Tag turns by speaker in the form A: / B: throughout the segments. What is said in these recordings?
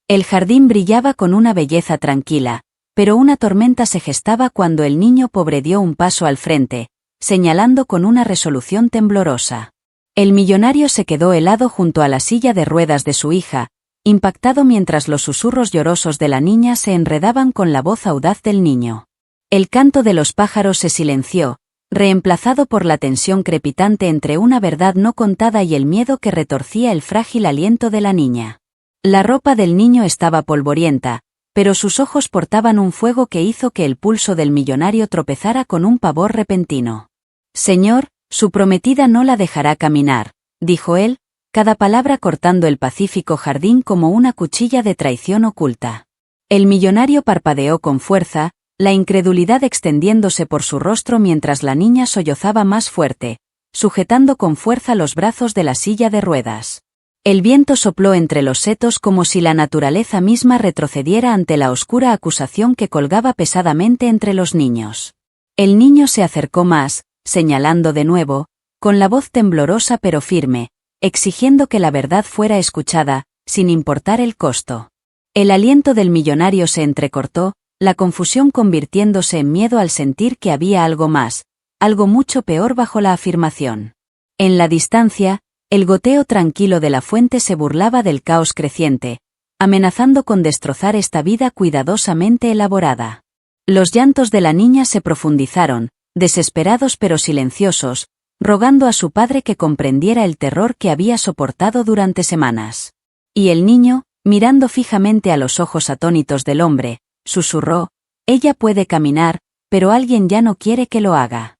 A: El jardín brillaba con una belleza tranquila, pero una tormenta se gestaba cuando el niño pobre dio un paso al frente, señalando con una resolución temblorosa. El millonario se quedó helado junto a la silla de ruedas de su hija, impactado mientras los susurros llorosos de la niña se enredaban con la voz audaz del niño. El canto de los pájaros se silenció, reemplazado por la tensión crepitante entre una verdad no contada y el miedo que retorcía el frágil aliento de la niña. La ropa del niño estaba polvorienta, pero sus ojos portaban un fuego que hizo que el pulso del millonario tropezara con un pavor repentino. «Señor, su prometida no la dejará caminar», dijo él, cada palabra cortando el pacífico jardín como una cuchilla de traición oculta. El millonario parpadeó con fuerza, la incredulidad extendiéndose por su rostro mientras la niña sollozaba más fuerte, sujetando con fuerza los brazos de la silla de ruedas. El viento sopló entre los setos como si la naturaleza misma retrocediera ante la oscura acusación que colgaba pesadamente entre los niños. El niño se acercó más, señalando de nuevo, con la voz temblorosa pero firme, exigiendo que la verdad fuera escuchada, sin importar el costo. El aliento del millonario se entrecortó, la confusión convirtiéndose en miedo al sentir que había algo más, algo mucho peor bajo la afirmación. En la distancia, el goteo tranquilo de la fuente se burlaba del caos creciente, amenazando con destrozar esta vida cuidadosamente elaborada. Los llantos de la niña se profundizaron, desesperados pero silenciosos, rogando a su padre que comprendiera el terror que había soportado durante semanas. Y el niño, mirando fijamente a los ojos atónitos del hombre, susurró: «Ella puede caminar, pero alguien ya no quiere que lo haga».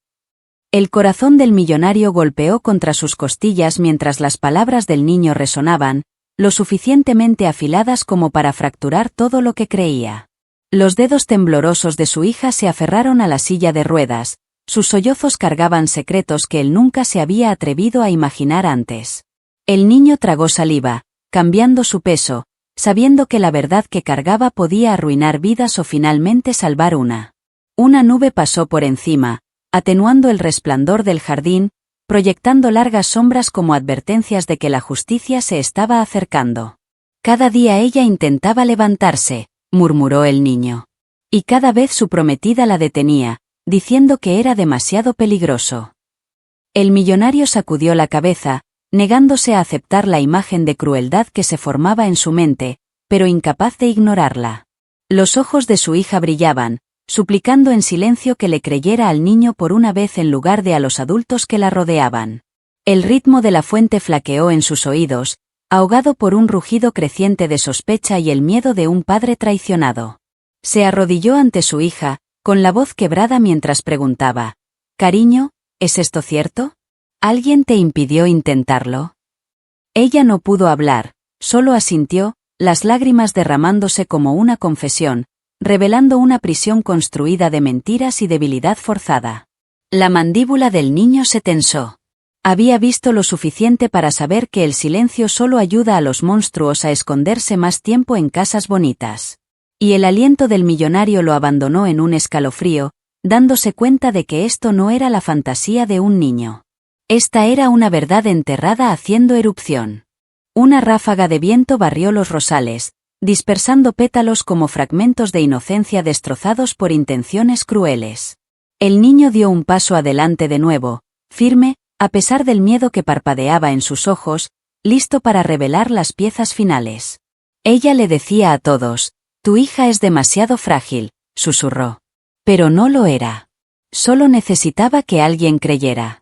A: El corazón del millonario golpeó contra sus costillas mientras las palabras del niño resonaban, lo suficientemente afiladas como para fracturar todo lo que creía. Los dedos temblorosos de su hija se aferraron a la silla de ruedas, sus sollozos cargaban secretos que él nunca se había atrevido a imaginar antes. El niño tragó saliva, cambiando su peso, sabiendo que la verdad que cargaba podía arruinar vidas o finalmente salvar una. Una nube pasó por encima, atenuando el resplandor del jardín, proyectando largas sombras como advertencias de que la justicia se estaba acercando. «Cada día ella intentaba levantarse», murmuró el niño. Y cada vez su prometida la detenía, diciendo que era demasiado peligroso. El millonario sacudió la cabeza, negándose a aceptar la imagen de crueldad que se formaba en su mente, pero incapaz de ignorarla. Los ojos de su hija brillaban, suplicando en silencio que le creyera al niño por una vez en lugar de a los adultos que la rodeaban. El ritmo de la fuente flaqueó en sus oídos, ahogado por un rugido creciente de sospecha y el miedo de un padre traicionado. Se arrodilló ante su hija, con la voz quebrada mientras preguntaba: «Cariño, ¿es esto cierto? ¿Alguien te impidió intentarlo?» Ella no pudo hablar, solo asintió, las lágrimas derramándose como una confesión, revelando una prisión construida de mentiras y debilidad forzada. La mandíbula del niño se tensó. Había visto lo suficiente para saber que el silencio solo ayuda a los monstruos a esconderse más tiempo en casas bonitas. Y el aliento del millonario lo abandonó en un escalofrío, dándose cuenta de que esto no era la fantasía de un niño. Esta era una verdad enterrada haciendo erupción. Una ráfaga de viento barrió los rosales, dispersando pétalos como fragmentos de inocencia destrozados por intenciones crueles. El niño dio un paso adelante de nuevo, firme, a pesar del miedo que parpadeaba en sus ojos, listo para revelar las piezas finales. Ella le decía a todos: «Tu hija es demasiado frágil», susurró. Pero no lo era. Solo necesitaba que alguien creyera.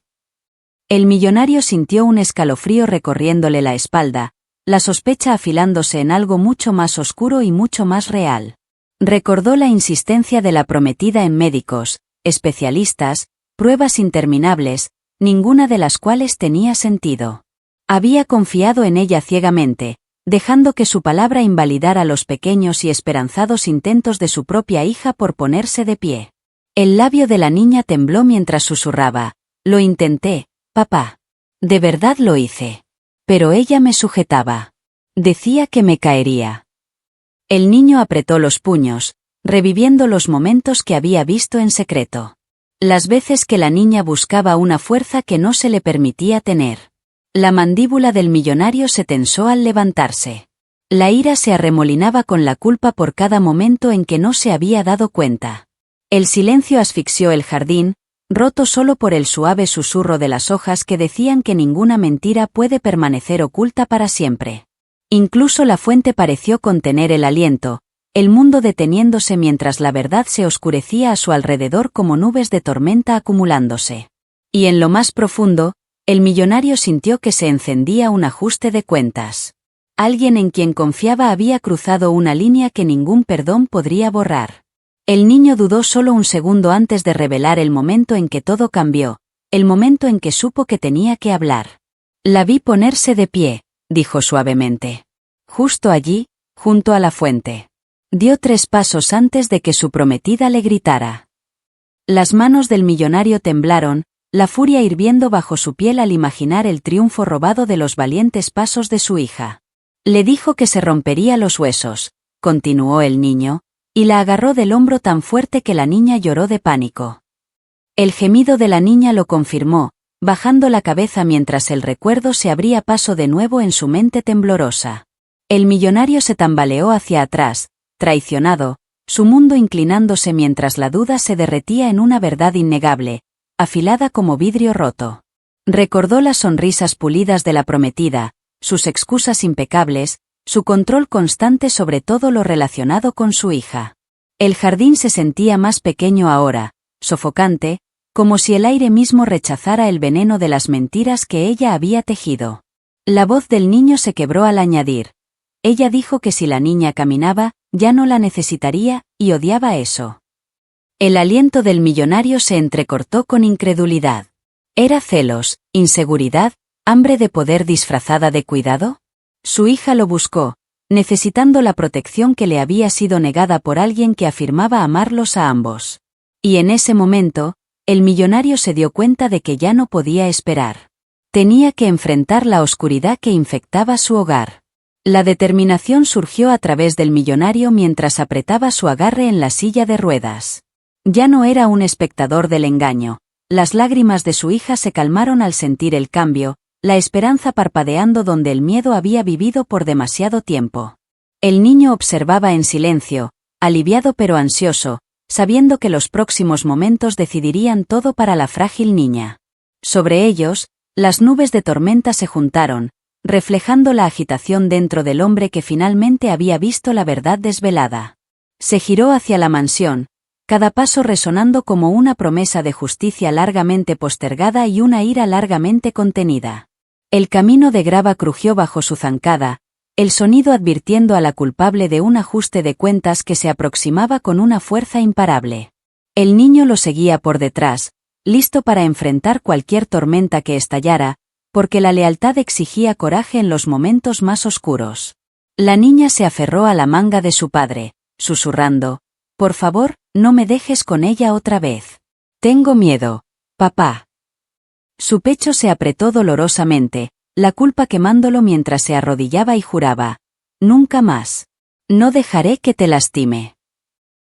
A: El millonario sintió un escalofrío recorriéndole la espalda, la sospecha afilándose en algo mucho más oscuro y mucho más real. Recordó la insistencia de la prometida en médicos, especialistas, pruebas interminables, ninguna de las cuales tenía sentido. Había confiado en ella ciegamente, dejando que su palabra invalidara los pequeños y esperanzados intentos de su propia hija por ponerse de pie. El labio de la niña tembló mientras susurraba: «Lo intenté, papá. De verdad lo hice. Pero ella me sujetaba. Decía que me caería». El niño apretó los puños, reviviendo los momentos que había visto en secreto. Las veces que la niña buscaba una fuerza que no se le permitía tener. La mandíbula del millonario se tensó al levantarse. La ira se arremolinaba con la culpa por cada momento en que no se había dado cuenta. El silencio asfixió el jardín, roto solo por el suave susurro de las hojas que decían que ninguna mentira puede permanecer oculta para siempre. Incluso la fuente pareció contener el aliento, el mundo deteniéndose mientras la verdad se oscurecía a su alrededor como nubes de tormenta acumulándose. Y en lo más profundo, el millonario sintió que se encendía un ajuste de cuentas. Alguien en quien confiaba había cruzado una línea que ningún perdón podría borrar. El niño dudó solo un segundo antes de revelar el momento en que todo cambió, el momento en que supo que tenía que hablar. La vi ponerse de pie, dijo suavemente. Justo allí, junto a la fuente. Dio 3 pasos antes de que su prometida le gritara. Las manos del millonario temblaron, la furia hirviendo bajo su piel al imaginar el triunfo robado de los valientes pasos de su hija. Le dijo que se rompería los huesos, continuó el niño, y la agarró del hombro tan fuerte que la niña lloró de pánico. El gemido de la niña lo confirmó, bajando la cabeza mientras el recuerdo se abría paso de nuevo en su mente temblorosa. El millonario se tambaleó hacia atrás, traicionado, su mundo inclinándose mientras la duda se derretía en una verdad innegable, afilada como vidrio roto. Recordó las sonrisas pulidas de la prometida, sus excusas impecables, su control constante sobre todo lo relacionado con su hija. El jardín se sentía más pequeño ahora, sofocante, como si el aire mismo rechazara el veneno de las mentiras que ella había tejido. La voz del niño se quebró al añadir. Ella dijo que si la niña caminaba, ya no la necesitaría, y odiaba eso. El aliento del millonario se entrecortó con incredulidad. ¿Era celos, inseguridad, hambre de poder disfrazada de cuidado? Su hija lo buscó, necesitando la protección que le había sido negada por alguien que afirmaba amarlos a ambos. Y en ese momento, el millonario se dio cuenta de que ya no podía esperar. Tenía que enfrentar la oscuridad que infectaba su hogar. La determinación surgió a través del millonario mientras apretaba su agarre en la silla de ruedas. Ya no era un espectador del engaño. Las lágrimas de su hija se calmaron al sentir el cambio, la esperanza parpadeando donde el miedo había vivido por demasiado tiempo. El niño observaba en silencio, aliviado pero ansioso, sabiendo que los próximos momentos decidirían todo para la frágil niña. Sobre ellos, las nubes de tormenta se juntaron, reflejando la agitación dentro del hombre que finalmente había visto la verdad desvelada. Se giró hacia la mansión, cada paso resonando como una promesa de justicia largamente postergada y una ira largamente contenida. El camino de grava crujió bajo su zancada, el sonido advirtiendo a la culpable de un ajuste de cuentas que se aproximaba con una fuerza imparable. El niño lo seguía por detrás, listo para enfrentar cualquier tormenta que estallara, porque la lealtad exigía coraje en los momentos más oscuros. La niña se aferró a la manga de su padre, susurrando, «Por favor, no me dejes con ella otra vez. Tengo miedo, papá». Su pecho se apretó dolorosamente, la culpa quemándolo mientras se arrodillaba y juraba, «Nunca más. No dejaré que te lastime».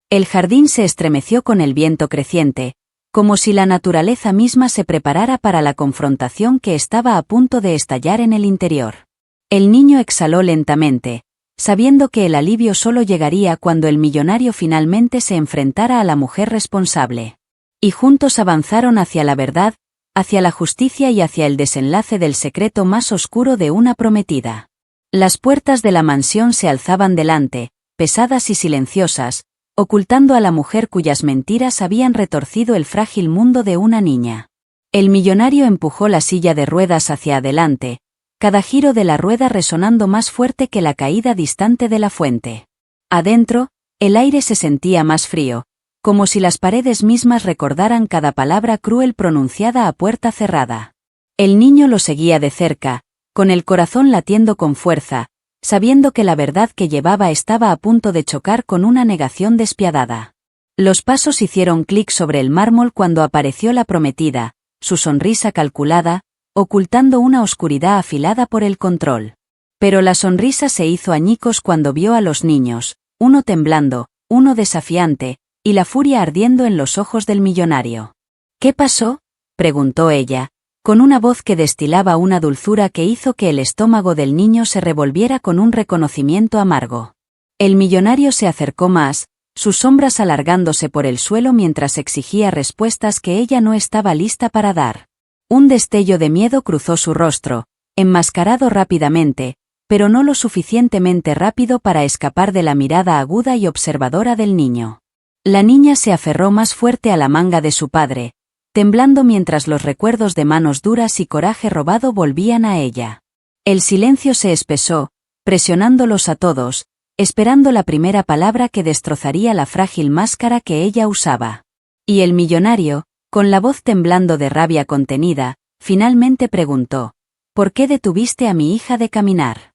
A: El jardín se estremeció con el viento creciente, como si la naturaleza misma se preparara para la confrontación que estaba a punto de estallar en el interior. El niño exhaló lentamente, sabiendo que el alivio solo llegaría cuando el millonario finalmente se enfrentara a la mujer responsable. Y juntos avanzaron hacia la verdad, hacia la justicia y hacia el desenlace del secreto más oscuro de una prometida. Las puertas de la mansión se alzaban delante, pesadas y silenciosas, ocultando a la mujer cuyas mentiras habían retorcido el frágil mundo de una niña. El millonario empujó la silla de ruedas hacia adelante, cada giro de la rueda resonando más fuerte que la caída distante de la fuente. Adentro, el aire se sentía más frío, como si las paredes mismas recordaran cada palabra cruel pronunciada a puerta cerrada. El niño lo seguía de cerca, con el corazón latiendo con fuerza, sabiendo que la verdad que llevaba estaba a punto de chocar con una negación despiadada. Los pasos hicieron clic sobre el mármol cuando apareció la prometida, su sonrisa calculada, ocultando una oscuridad afilada por el control. Pero la sonrisa se hizo añicos cuando vio a los niños, uno temblando, uno desafiante, y la furia ardiendo en los ojos del millonario. «¿Qué pasó?», preguntó ella, con una voz que destilaba una dulzura que hizo que el estómago del niño se revolviera con un reconocimiento amargo. El millonario se acercó más, sus sombras alargándose por el suelo mientras exigía respuestas que ella no estaba lista para dar. Un destello de miedo cruzó su rostro, enmascarado rápidamente, pero no lo suficientemente rápido para escapar de la mirada aguda y observadora del niño. La niña se aferró más fuerte a la manga de su padre, temblando mientras los recuerdos de manos duras y coraje robado volvían a ella. El silencio se espesó, presionándolos a todos, esperando la primera palabra que destrozaría la frágil máscara que ella usaba. Y el millonario, con la voz temblando de rabia contenida, finalmente preguntó: ¿por qué detuviste a mi hija de caminar?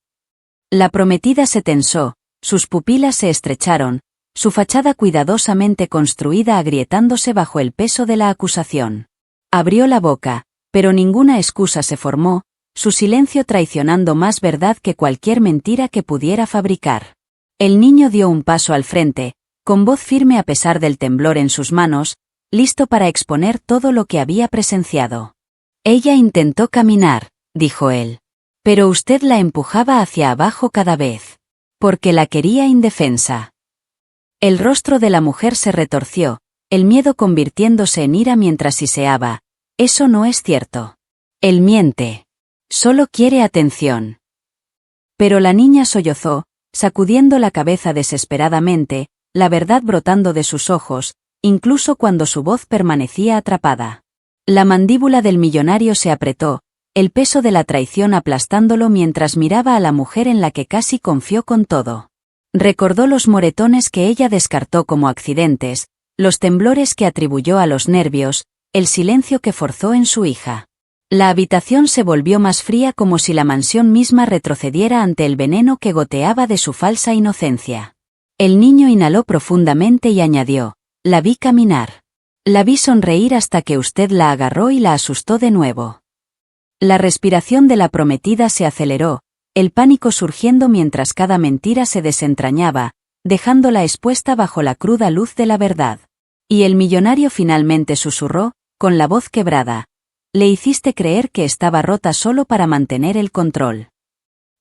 A: La prometida se tensó, sus pupilas se estrecharon, su fachada cuidadosamente construida agrietándose bajo el peso de la acusación. Abrió la boca, pero ninguna excusa se formó, su silencio traicionando más verdad que cualquier mentira que pudiera fabricar. El niño dio un paso al frente, con voz firme a pesar del temblor en sus manos, listo para exponer todo lo que había presenciado. Ella intentó caminar, dijo él. Pero usted la empujaba hacia abajo cada vez. Porque la quería indefensa. El rostro de la mujer se retorció, el miedo convirtiéndose en ira mientras siseaba. Eso no es cierto. Él miente. Solo quiere atención. Pero la niña sollozó, sacudiendo la cabeza desesperadamente, la verdad brotando de sus ojos, incluso cuando su voz permanecía atrapada. La mandíbula del millonario se apretó, el peso de la traición aplastándolo mientras miraba a la mujer en la que casi confió con todo. Recordó los moretones que ella descartó como accidentes, los temblores que atribuyó a los nervios, el silencio que forzó en su hija. La habitación se volvió más fría como si la mansión misma retrocediera ante el veneno que goteaba de su falsa inocencia. El niño inhaló profundamente y añadió: la vi caminar. La vi sonreír hasta que usted la agarró y la asustó de nuevo. La respiración de la prometida se aceleró, el pánico surgiendo mientras cada mentira se desentrañaba, dejándola expuesta bajo la cruda luz de la verdad. Y el millonario finalmente susurró, con la voz quebrada: le hiciste creer que estaba rota solo para mantener el control.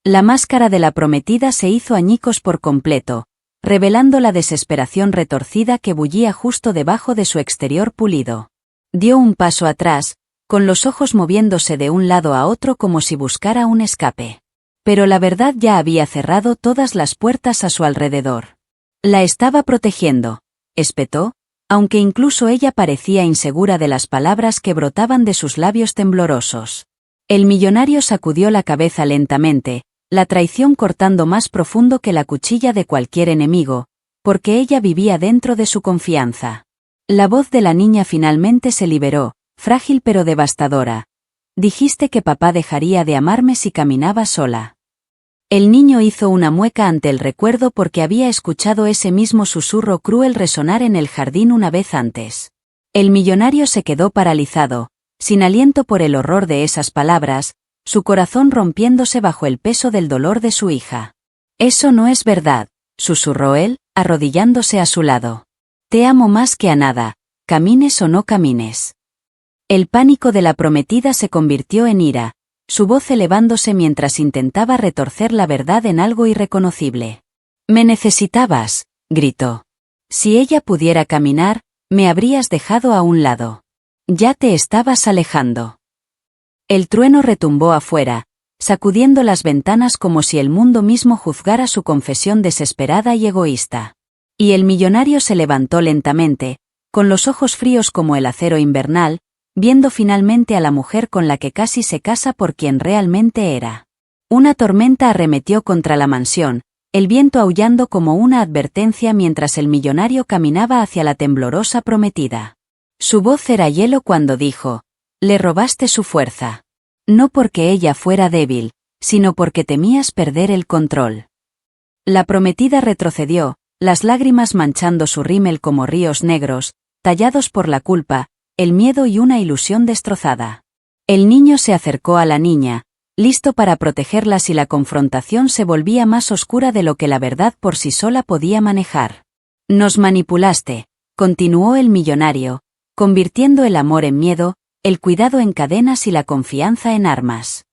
A: La máscara de la prometida se hizo añicos por completo, revelando la desesperación retorcida que bullía justo debajo de su exterior pulido. Dio un paso atrás, con los ojos moviéndose de un lado a otro como si buscara un escape. Pero la verdad ya había cerrado todas las puertas a su alrededor. La estaba protegiendo, espetó, aunque incluso ella parecía insegura de las palabras que brotaban de sus labios temblorosos. El millonario sacudió la cabeza lentamente, la traición cortando más profundo que la cuchilla de cualquier enemigo, porque ella vivía dentro de su confianza. La voz de la niña finalmente se liberó, frágil pero devastadora. Dijiste que papá dejaría de amarme si caminaba sola. El niño hizo una mueca ante el recuerdo porque había escuchado ese mismo susurro cruel resonar en el jardín una vez antes. El millonario se quedó paralizado, sin aliento por el horror de esas palabras, su corazón rompiéndose bajo el peso del dolor de su hija. Eso no es verdad, susurró él, arrodillándose a su lado. Te amo más que a nada, camines o no camines. El pánico de la prometida se convirtió en ira, su voz elevándose mientras intentaba retorcer la verdad en algo irreconocible. Me necesitabas, gritó. Si ella pudiera caminar, me habrías dejado a un lado. Ya te estabas alejando. El trueno retumbó afuera, sacudiendo las ventanas como si el mundo mismo juzgara su confesión desesperada y egoísta. Y el millonario se levantó lentamente, con los ojos fríos como el acero invernal, viendo finalmente a la mujer con la que casi se casa por quien realmente era. Una tormenta arremetió contra la mansión, el viento aullando como una advertencia mientras el millonario caminaba hacia la temblorosa prometida. Su voz era hielo cuando dijo: le robaste su fuerza. No porque ella fuera débil, sino porque temías perder el control. La prometida retrocedió, las lágrimas manchando su rímel como ríos negros, tallados por la culpa, el miedo y una ilusión destrozada. El niño se acercó a la niña, listo para protegerla si la confrontación se volvía más oscura de lo que la verdad por sí sola podía manejar. Nos manipulaste, continuó el millonario, convirtiendo el amor en miedo, el cuidado en cadenas y la confianza en armas.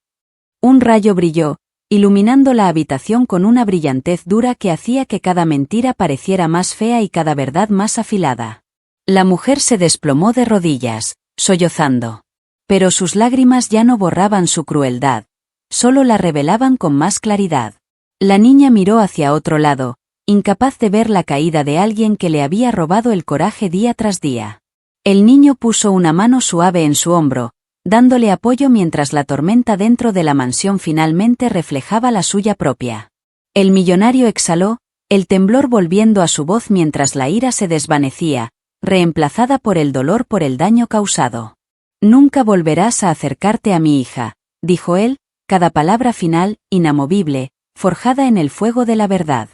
A: Un rayo brilló, iluminando la habitación con una brillantez dura que hacía que cada mentira pareciera más fea y cada verdad más afilada. La mujer se desplomó de rodillas, sollozando. Pero sus lágrimas ya no borraban su crueldad, solo la revelaban con más claridad. La niña miró hacia otro lado, incapaz de ver la caída de alguien que le había robado el coraje día tras día. El niño puso una mano suave en su hombro, dándole apoyo mientras la tormenta dentro de la mansión finalmente reflejaba la suya propia. El millonario exhaló, el temblor volviendo a su voz mientras la ira se desvanecía, reemplazada por el dolor por el daño causado. «Nunca volverás a acercarte a mi hija», dijo él, cada palabra final, inamovible, forjada en el fuego de la verdad.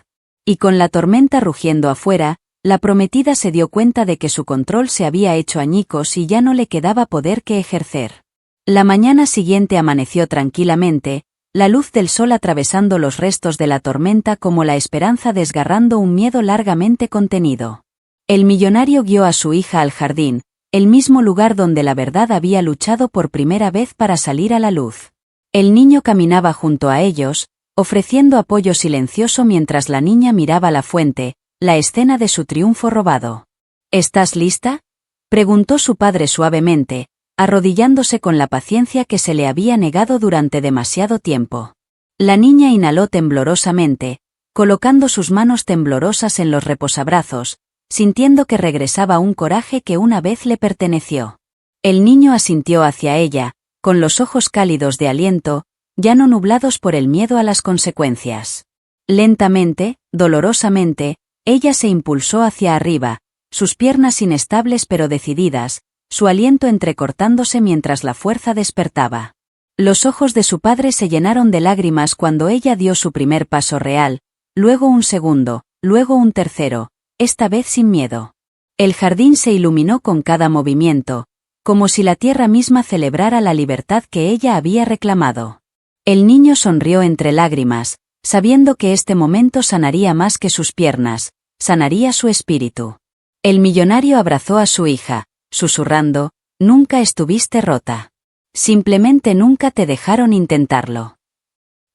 A: Y con la tormenta rugiendo afuera, la prometida se dio cuenta de que su control se había hecho añicos y ya no le quedaba poder que ejercer. La mañana siguiente amaneció tranquilamente, la luz del sol atravesando los restos de la tormenta como la esperanza desgarrando un miedo largamente contenido. El millonario guió a su hija al jardín, el mismo lugar donde la verdad había luchado por primera vez para salir a la luz. El niño caminaba junto a ellos, ofreciendo apoyo silencioso mientras la niña miraba la fuente, la escena de su triunfo robado. «¿Estás lista?», preguntó su padre suavemente, arrodillándose con la paciencia que se le había negado durante demasiado tiempo. La niña inhaló temblorosamente, colocando sus manos temblorosas en los reposabrazos, sintiendo que regresaba un coraje que una vez le perteneció. El niño asintió hacia ella, con los ojos cálidos de aliento, ya no nublados por el miedo a las consecuencias. Lentamente, dolorosamente, ella se impulsó hacia arriba, sus piernas inestables pero decididas, su aliento entrecortándose mientras la fuerza despertaba. Los ojos de su padre se llenaron de lágrimas cuando ella dio su primer paso real, luego un segundo, luego un tercero, esta vez sin miedo. El jardín se iluminó con cada movimiento, como si la tierra misma celebrara la libertad que ella había reclamado. El niño sonrió entre lágrimas, sabiendo que este momento sanaría más que sus piernas, sanaría su espíritu. El millonario abrazó a su hija, susurrando, «Nunca estuviste rota. Simplemente nunca te dejaron intentarlo».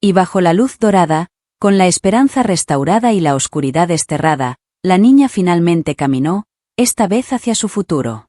A: Y bajo la luz dorada, con la esperanza restaurada y la oscuridad desterrada, la niña finalmente caminó, esta vez hacia su futuro.